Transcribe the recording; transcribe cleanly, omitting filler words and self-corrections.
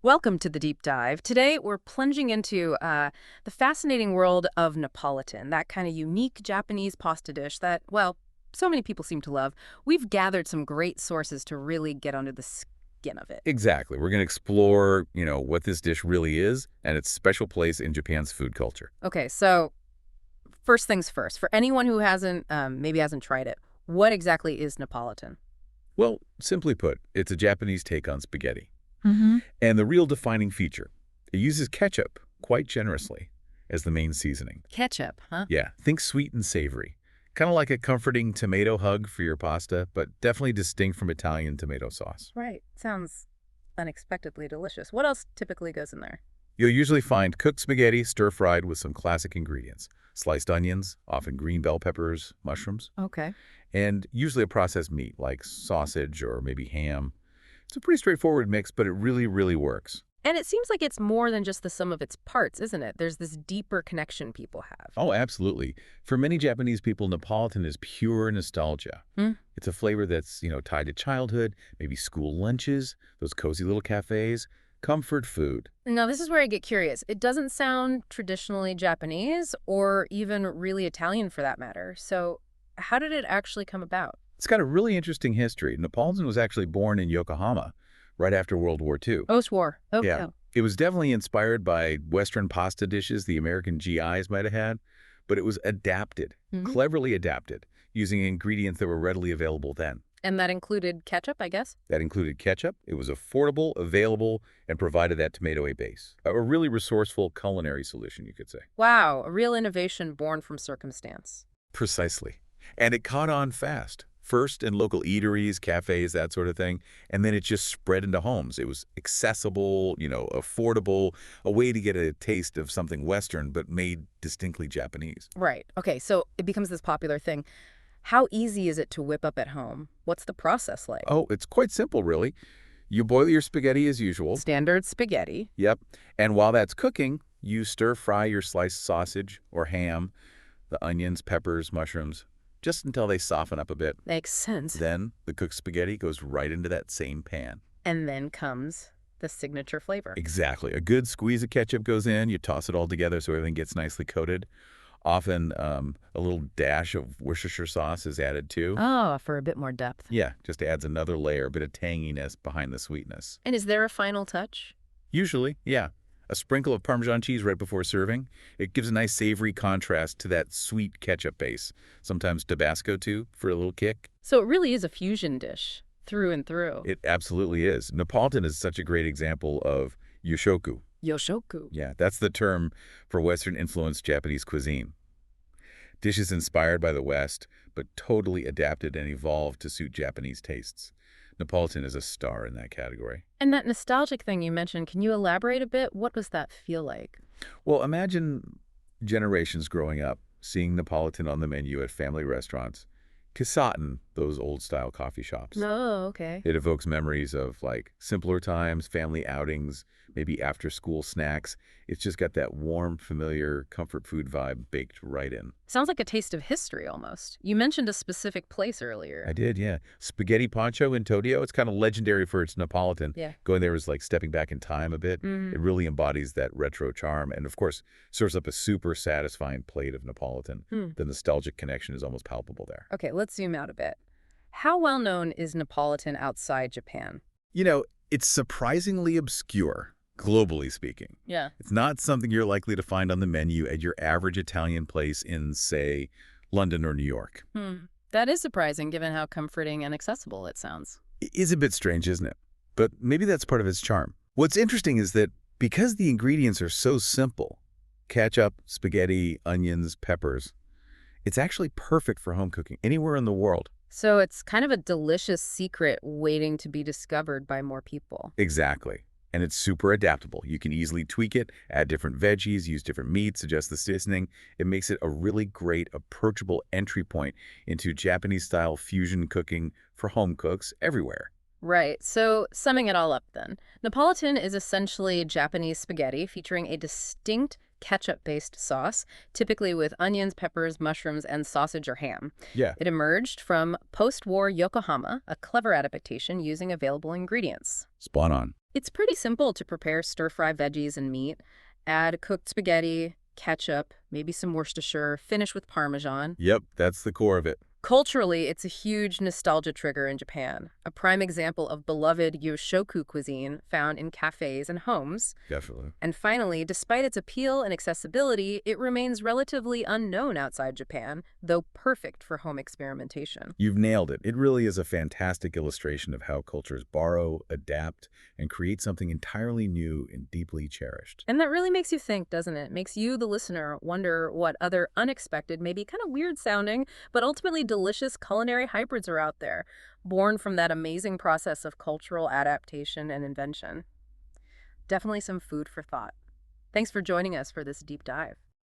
Welcome to the deep dive. Today, we're plunging into the fascinating world of Napolitan, that kind of unique Japanese pasta dish that, well, so many people seem to love. We've gathered some great sources to really get under the skin of it. Exactly. We're going to explore, what this dish really is and its special place in Japan's food culture. Okay, so first things first. For anyone who maybe hasn't tried it, what exactly is Napolitan? Well, simply put, it's a Japanese take on spaghetti. Mm-hmm. And the real defining feature, it uses ketchup quite generously as the main seasoning. Ketchup, huh? Yeah, think sweet and savory. Kind of like a comforting tomato hug for your pasta, but definitely distinct from Italian tomato sauce. Right. Sounds unexpectedly delicious. What else typically goes in there? You'll usually find cooked spaghetti stir-fried with some classic ingredients. Sliced onions, often green bell peppers, mushrooms, Okay. and usually a processed meat like sausage or maybe ham. It's a pretty straightforward mix, but it really, really works. And it seems like it's more than just the sum of its parts, isn't it? There's this deeper connection people have. Oh, absolutely. For many Japanese people, Neapolitan is pure nostalgia. Hmm? It's a flavor that's, tied to childhood, maybe school lunches, those cozy little cafes, comfort food. Now, this is where I get curious. It doesn't sound traditionally Japanese or even really Italian for that matter. So, how did it actually come about? It's got a really interesting history. Neapolitan was actually born in Yokohama right after World War II. Post-war. Oh, Yeah. yeah. It was definitely inspired by Western pasta dishes the American GIs might have had, but it was adapted, Hmm. cleverly adapted, using ingredients that were readily available then. And that included ketchup, I guess? That included ketchup. It was affordable, available, and provided that tomato base. A really resourceful culinary solution, you could say. Wow, a real innovation born from circumstance. Precisely. And it caught on fast. First in local eateries, cafes, that sort of thing. And then it just spread into homes. It was accessible, affordable, a way to get a taste of something Western, but made distinctly Japanese. Right. Okay, so it becomes this popular thing. How easy is it to whip up at home? What's the process like? Oh, it's quite simple, really. You boil your spaghetti as usual. Standard spaghetti. Yep. And while that's cooking, you stir fry your sliced sausage or ham, the onions, peppers, mushrooms, just until they soften up a bit. Makes sense. Then the cooked spaghetti goes right into that same pan. And then comes the signature flavor. Exactly. A good squeeze of ketchup goes in. You toss it all together so everything gets nicely coated. Often a little dash of Worcestershire sauce is added too. Oh, for a bit more depth. Yeah, just adds another layer, a bit of tanginess behind the sweetness. And is there a final touch? Usually, yeah. A sprinkle of Parmesan cheese right before serving. It gives a nice savory contrast to that sweet ketchup base. Sometimes Tabasco too, for a little kick. So it really is a fusion dish, through and through. It absolutely is. Neapolitan is such a great example of yoshoku. Yoshoku. Yeah, that's the term for Western-influenced Japanese cuisine. Dishes inspired by the West, but totally adapted and evolved to suit Japanese tastes. Neapolitan is a star in that category. And that nostalgic thing you mentioned, can you elaborate a bit? What does that feel like? Well, imagine generations growing up, seeing Neapolitan on the menu at family restaurants, Kisaten, those old-style coffee shops. Oh, okay. It evokes memories of, simpler times, family outings, maybe after-school snacks. It's just got that warm, familiar, comfort food vibe baked right in. Sounds like a taste of history almost. You mentioned a specific place earlier. I did, yeah. Spaghetti Poncho in Tokyo, it's kind of legendary for its Neapolitan. Yeah. Going there is like stepping back in time a bit. Mm. It really embodies that retro charm and, of course, serves up a super satisfying plate of Neapolitan. The nostalgic connection is almost palpable there. Okay, let's zoom out a bit. How well known is Napolitan outside Japan? It's surprisingly obscure, globally speaking. Yeah. It's not something you're likely to find on the menu at your average Italian place in, say, London or New York. That is surprising given how comforting and accessible it sounds. It is a bit strange, isn't it? But maybe that's part of its charm. What's interesting is that because the ingredients are so simple, ketchup, spaghetti, onions, peppers, it's actually perfect for home cooking anywhere in the world. So it's kind of a delicious secret waiting to be discovered by more people. Exactly. And it's super adaptable. You can easily tweak it, add different veggies, use different meats, adjust the seasoning. It makes it a really great, approachable entry point into Japanese-style fusion cooking for home cooks everywhere. Right. So summing it all up then, Napolitan is essentially Japanese spaghetti featuring a distinct ketchup-based sauce, typically with onions, peppers, mushrooms, and sausage or ham. Yeah. It emerged from post-war Yokohama, a clever adaptation using available ingredients. Spot on. It's pretty simple to prepare stir-fry veggies and meat. Add cooked spaghetti, ketchup, maybe some Worcestershire, finish with Parmesan. Yep, that's the core of it. Culturally, it's a huge nostalgia trigger in Japan, a prime example of beloved Yoshoku cuisine found in cafes and homes. Definitely. And finally, despite its appeal and accessibility, it remains relatively unknown outside Japan, though perfect for home experimentation. You've nailed it. It really is a fantastic illustration of how cultures borrow, adapt, and create something entirely new and deeply cherished. And that really makes you think, doesn't it? Makes you, the listener, wonder what other unexpected, maybe kind of weird sounding, but ultimately delicious culinary hybrids are out there, born from that amazing process of cultural adaptation and invention. Definitely some food for thought. Thanks for joining us for this deep dive.